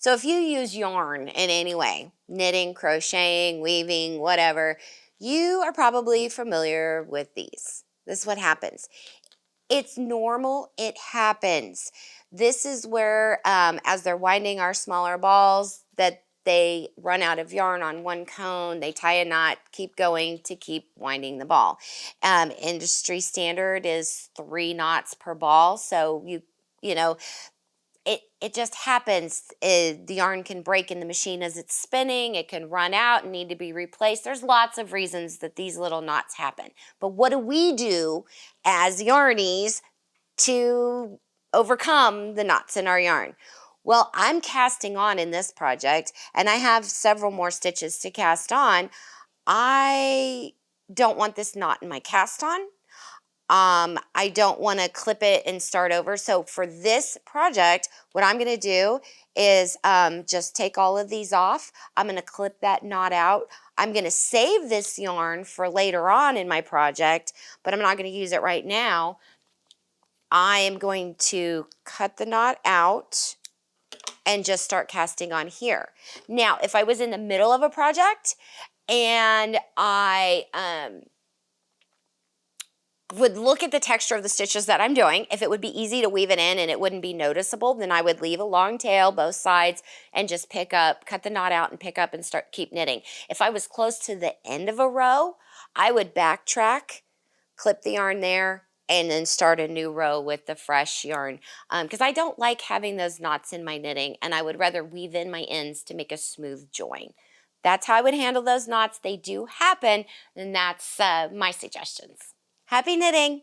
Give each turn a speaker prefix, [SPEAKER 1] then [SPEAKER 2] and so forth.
[SPEAKER 1] So if you use yarn in any way, knitting, crocheting, weaving, whatever, you are probably familiar with these. This is what happens. It's normal. It happens. This is where, as they're winding our smaller balls, that they run out of yarn on one cone, they tie a knot, keep going to keep winding the ball. Industry standard is 3 knots per ball, so you know, it just happens. The yarn can break in the machine as it's spinning. It can run out and need to be replaced. There's lots of reasons that these little knots happen. But what do we do as yarnies to overcome the knots in our yarn? Well, I'm casting on in this project, and I have several more stitches to cast on. I don't want this knot in my cast on. I don't want to clip it and start over. So for this project, what I'm going to do is just take all of these off. I'm going to clip that knot out. I'm going to save this yarn for later on in my project, but I'm not going to use it right now. I am going to cut the knot out and just start casting on here. Now, if I was in the middle of a project and I would look at the texture of the stitches that I'm doing, if it would be easy to weave it in and it wouldn't be noticeable, then I would leave a long tail both sides and just pick up, cut the knot out and pick up and keep knitting. If I was close to the end of a row, I would backtrack, clip the yarn there, and then start a new row with the fresh yarn, because I don't like having those knots in my knitting, and I would rather weave in my ends to make a smooth join. That's how I would handle those knots. They do happen, and that's my suggestions. Happy knitting!